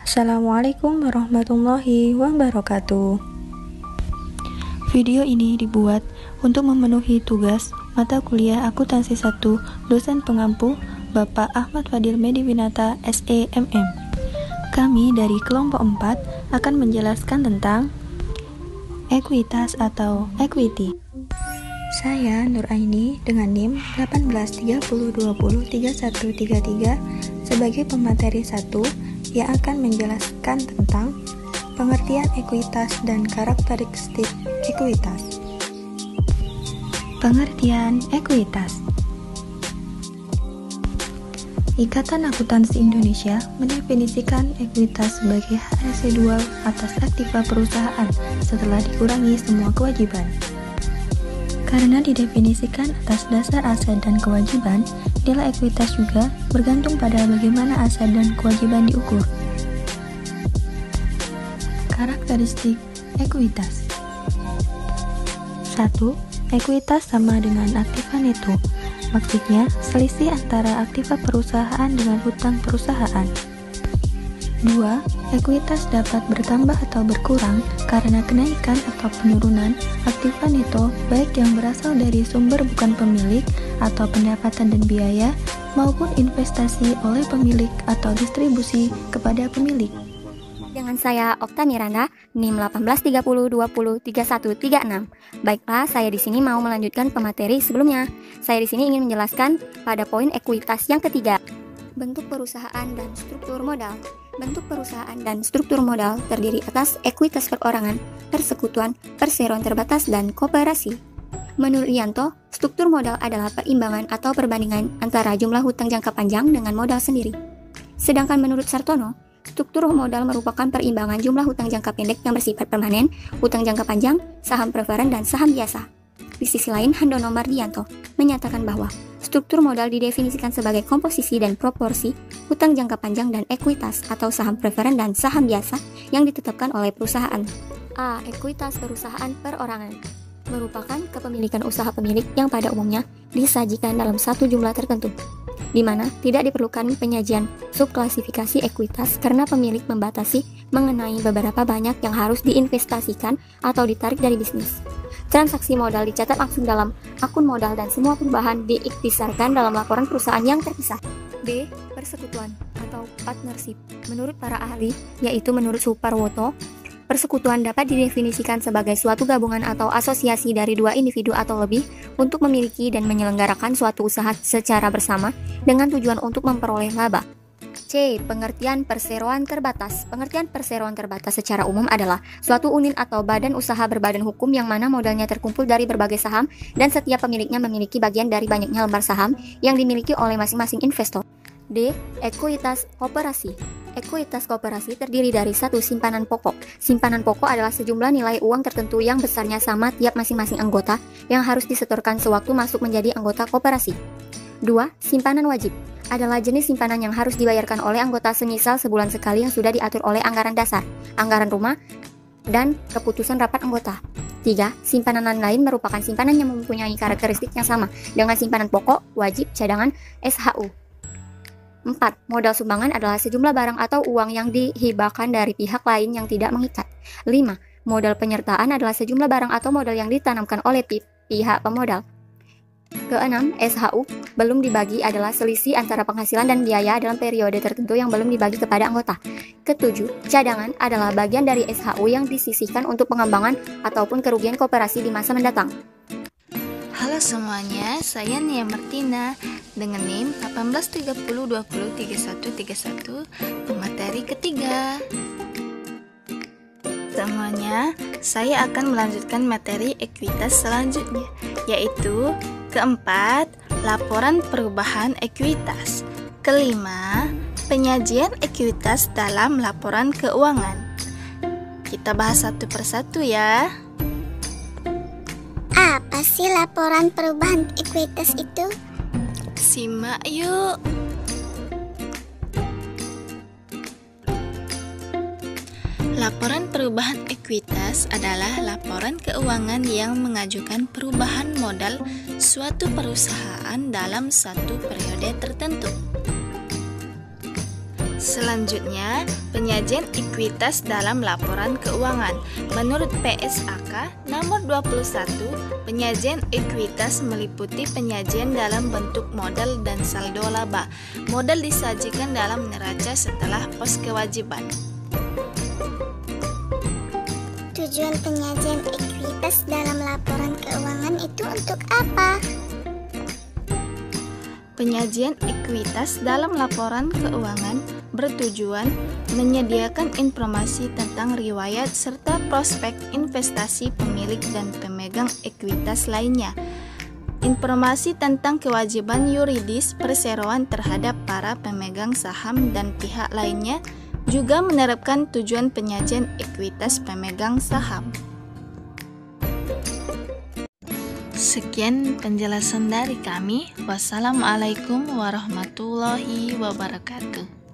Assalamualaikum warahmatullahi wabarakatuh. Video ini dibuat untuk memenuhi tugas mata kuliah Akuntansi 1 dosen pengampu Bapak Ahmad Fadil Mediwinata SEMM. Kami dari kelompok 4 akan menjelaskan tentang ekuitas atau equity. Saya Nuraini dengan NIM 1830203133 sebagai pemateri 1 yang akan menjelaskan tentang pengertian ekuitas dan karakteristik ekuitas. Pengertian ekuitas. Ikatan Akuntansi Indonesia mendefinisikan ekuitas sebagai hak residual atas aktiva perusahaan setelah dikurangi semua kewajiban. Karena didefinisikan atas dasar aset dan kewajiban, nilai ekuitas juga bergantung pada bagaimana aset dan kewajiban diukur. Karakteristik ekuitas. 1. Ekuitas sama dengan aktiva neto. Maksudnya, selisih antara aktiva perusahaan dengan hutang perusahaan. 2. Ekuitas dapat bertambah atau berkurang karena kenaikan atau penurunan aktiva neto baik yang berasal dari sumber bukan pemilik atau pendapatan dan biaya maupun investasi oleh pemilik atau distribusi kepada pemilik. Dengan saya Okta Miranda, NIM 1830203136. Baiklah, saya di sini mau melanjutkan pemateri sebelumnya. Saya di sini ingin menjelaskan pada poin ekuitas yang ketiga. Bentuk perusahaan dan struktur modal. Bentuk perusahaan dan struktur modal terdiri atas ekuitas perorangan, persekutuan, perseroan terbatas, dan koperasi. Menurut Yanto, struktur modal adalah perimbangan atau perbandingan antara jumlah hutang jangka panjang dengan modal sendiri. Sedangkan menurut Sartono, struktur modal merupakan perimbangan jumlah hutang jangka pendek yang bersifat permanen, hutang jangka panjang, saham preferen, dan saham biasa. Di sisi lain, Handono Mardianto menyatakan bahwa struktur modal didefinisikan sebagai komposisi dan proporsi hutang jangka panjang dan ekuitas atau saham preferen dan saham biasa yang ditetapkan oleh perusahaan. A. Ekuitas perusahaan perorangan merupakan kepemilikan usaha pemilik yang pada umumnya disajikan dalam satu jumlah tertentu, di mana tidak diperlukan penyajian subklasifikasi ekuitas karena pemilik membatasi mengenai beberapa banyak yang harus diinvestasikan atau ditarik dari bisnis. Transaksi modal dicatat langsung dalam akun modal dan semua perubahan diiktisarkan dalam laporan perusahaan yang terpisah. B. Persekutuan atau partnership. Menurut para ahli, yaitu menurut Suparwoto, persekutuan dapat didefinisikan sebagai suatu gabungan atau asosiasi dari dua individu atau lebih untuk memiliki dan menyelenggarakan suatu usaha secara bersama dengan tujuan untuk memperoleh laba. C. Pengertian perseroan terbatas. Pengertian perseroan terbatas secara umum adalah suatu unit atau badan usaha berbadan hukum yang mana modalnya terkumpul dari berbagai saham dan setiap pemiliknya memiliki bagian dari banyaknya lembar saham yang dimiliki oleh masing-masing investor. D. Ekuitas koperasi. Ekuitas koperasi terdiri dari satu simpanan pokok. Simpanan pokok adalah sejumlah nilai uang tertentu yang besarnya sama tiap masing-masing anggota yang harus disetorkan sewaktu masuk menjadi anggota koperasi. 2. Simpanan wajib adalah jenis simpanan yang harus dibayarkan oleh anggota semisal sebulan sekali yang sudah diatur oleh anggaran dasar, anggaran rumah, dan keputusan rapat anggota. 3. Simpanan lain merupakan simpanan yang mempunyai karakteristik yang sama dengan simpanan pokok, wajib, cadangan, SHU. 4. Modal sumbangan adalah sejumlah barang atau uang yang dihibahkan dari pihak lain yang tidak mengikat. 5. Modal penyertaan adalah sejumlah barang atau modal yang ditanamkan oleh pihak pemodal. Keenam, SHU belum dibagi adalah selisih antara penghasilan dan biaya dalam periode tertentu yang belum dibagi kepada anggota. Ketujuh, cadangan adalah bagian dari SHU yang disisihkan untuk pengembangan ataupun kerugian koperasi di masa mendatang. Halo semuanya, saya Nia Martina dengan NIM 1830203131, pemateri ketiga. Semuanya, saya akan melanjutkan materi ekuitas selanjutnya, yaitu keempat, laporan perubahan ekuitas. Kelima, penyajian ekuitas dalam laporan keuangan. Kita bahas satu persatu ya. Apa sih laporan perubahan ekuitas itu? Simak yuk. Laporan perubahan ekuitas adalah laporan keuangan yang mengajukan perubahan modal suatu perusahaan dalam satu periode tertentu. Selanjutnya, penyajian ekuitas dalam laporan keuangan. Menurut PSAK nomor 21, penyajian ekuitas meliputi penyajian dalam bentuk modal dan saldo laba. Modal disajikan dalam neraca setelah pos kewajiban. Tujuan penyajian ekuitas dalam laporan keuangan itu untuk apa? Penyajian ekuitas dalam laporan keuangan bertujuan menyediakan informasi tentang riwayat serta prospek investasi pemilik dan pemegang ekuitas lainnya. Informasi tentang kewajiban yuridis perseroan terhadap para pemegang saham dan pihak lainnya juga menerapkan tujuan penyajian ekuitas pemegang saham. Sekian penjelasan dari kami. Wassalamualaikum warahmatullahi wabarakatuh.